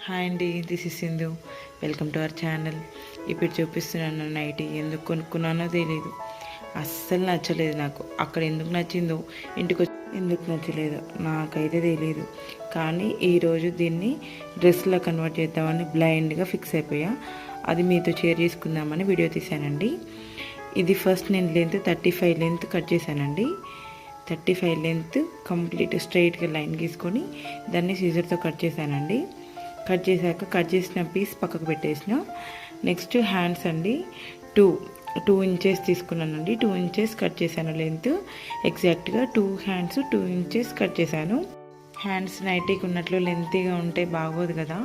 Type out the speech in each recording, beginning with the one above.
Hi అండి, this is Sindhu. Welcome to our channel. ఇప్పుడు చూపిస్తున్నాను నైటీ. ఎందుకు కొనుక్కున్నానో తెలియదు, అస్సలు నచ్చలేదు నాకు. అక్కడ ఎందుకు నచ్చిందో ఇంటికి ఎందుకు నచ్చలేదు నాకైతే తెలియదు. కానీ ఈరోజు దీన్ని డ్రెస్లో కన్వర్ట్ చేద్దామని బ్లైండ్గా ఫిక్స్ అయిపోయా. అది మీతో షేర్ చేసుకుందామని వీడియో తీశానండి. ఇది ఫస్ట్ నేను లెంత్ 35 లెంత్ కట్ చేశానండి. 35 లెంత్ కంప్లీట్ స్ట్రైట్గా లైన్ గీసుకొని దాన్ని సీజర్తో కట్ చేశానండి. కట్ చేశాక కట్ చేసిన పీస్ పక్కకు పెట్టేసిన. నెక్స్ట్ హ్యాండ్స్ అండి, టూ ఇంచెస్ తీసుకున్నానండి. 2 ఇంచెస్ కట్ చేశాను లెంత్. ఎగ్జాక్ట్గా 2 హ్యాండ్స్ 2 ఇంచెస్ కట్ చేశాను. హ్యాండ్స్ నైటీకి ఉన్నట్లు లెంతీగా ఉంటే బాగోదు కదా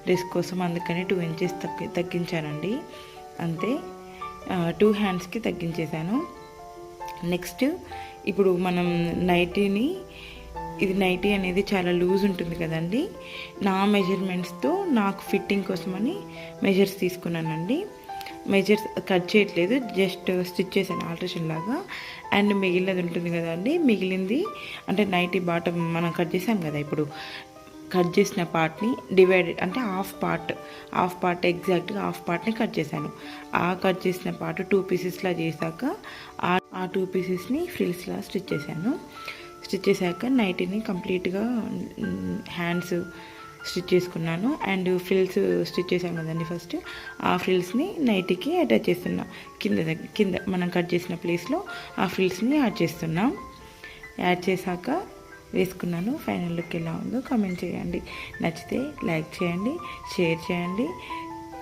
డ్రెస్ కోసం, అందుకని 2 ఇంచెస్ తగ్గించానండి. అంతే, 2 హ్యాండ్స్కి తగ్గించేశాను. నెక్స్ట్ ఇప్పుడు మనం నైటీని, ఇది నైటీ అనేది చాలా లూజ్ ఉంటుంది కదండి. నా మెజర్మెంట్స్తో నాకు ఫిట్టింగ్ కోసమని మెజర్స్ తీసుకున్నానండి. మెజర్స్ కట్ చేయట్లేదు, జస్ట్ స్టిచ్ చేశాను ఆల్ట్రేషన్ లాగా. అండ్ మిగిలినది ఉంటుంది కదండి, మిగిలింది అంటే నైటీ బాటమ్ మనం కట్ చేసాం కదా, ఇప్పుడు కట్ చేసిన పార్ట్ని డివైడెడ్ అంటే హాఫ్ పార్ట్ ఎగ్జాక్ట్గా హాఫ్ పార్ట్ని కట్ చేశాను. ఆ కట్ చేసిన పార్ట్ 2 పీసెస్లా చేశాక ఆ 2 పీసెస్ని ఫ్రిల్స్లా స్టిచ్ చేశాను. స్టిచ్ చేశాక నైటీని కంప్లీట్గా హ్యాండ్స్ స్టిచ్ చేసుకున్నాను. అండ్ ఫ్రిల్స్ స్టిచ్ చేసాం కదండి ఫస్ట్, ఆ ఫ్రిల్స్ని నైటీకి అటాచ్ చేస్తున్నా. కింద మనం కట్ చేసిన ప్లేస్లో ఆ ఫ్రిల్స్ని యాడ్ చేస్తున్నాం. యాడ్ చేశాక వేసుకున్నాను. ఫైనల్ లుక్ ఎలా ఉందో కామెంట్ చేయండి. నచ్చితే లైక్ చేయండి, షేర్ చేయండి,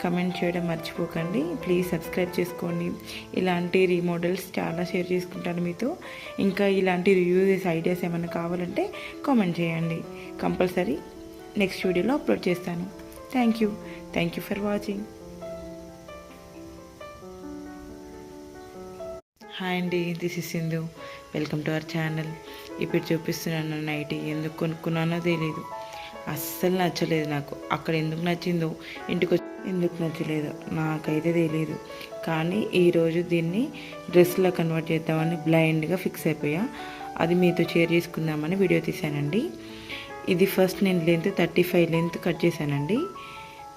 కమెంట్ చేయడం మర్చిపోకండి. ప్లీజ్ సబ్స్క్రైబ్ చేసుకోండి. ఇలాంటి రీమోడల్స్ చాలా షేర్ చేసుకుంటాను మీతో. ఇంకా ఇలాంటి రివ్యూస్ ఐడియాస్ ఏమైనా కావాలంటే కామెంట్ చేయండి. కంపల్సరీ నెక్స్ట్ వీడియోలో అప్లోడ్ చేస్తాను. Thank you for watching. Hi అండి, this is Sindhu. Welcome to our channel. ఇప్పుడు చూపిస్తున్నాను నైటీ. ఎందుకు కొనుక్కున్నానో తెలీదు, అస్సలు నచ్చలేదు నాకు. అక్కడ ఎందుకు నచ్చిందో ఇంటికి ఎందుకు నచ్చలేదు నాకైతే తెలియదు. కానీ ఈరోజు దీన్ని డ్రెస్లో కన్వర్ట్ చేద్దామని బ్లైండ్గా ఫిక్స్ అయిపోయా. అది మీతో షేర్ చేసుకుందామని వీడియో తీశానండి. ఇది ఫస్ట్ నేను లెంత్ 35 లెంత్ కట్ చేశానండి.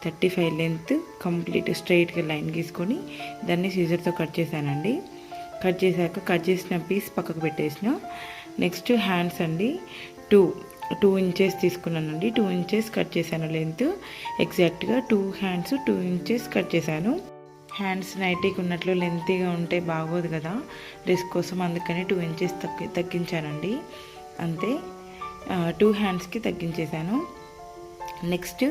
35 లెంత్ కంప్లీట్ స్ట్రైట్గా లైన్ గీసుకొని దాన్ని సీజర్తో కట్ చేశానండి. కట్ చేశాక కట్ చేసిన పీస్ పక్కకు పెట్టేసిన. నెక్స్ట్ హ్యాండ్స్ అండి, 2 ఇంచెస్ తీసుకున్నానండి. 2 ఇంచెస్ కట్ చేశాను లెంత్. ఎగ్జాక్ట్గా 2 హ్యాండ్స్ 2 ఇంచెస్ కట్ చేశాను. హ్యాండ్స్ నైటీకి ఉన్నట్లు లెంతీగా ఉంటే బాగోదు కదా డ్రెస్ కోసం, అందుకని 2 ఇంచెస్ తగ్గించానండి. అంతే, 2 హ్యాండ్స్కి తగ్గించేశాను. నెక్స్ట్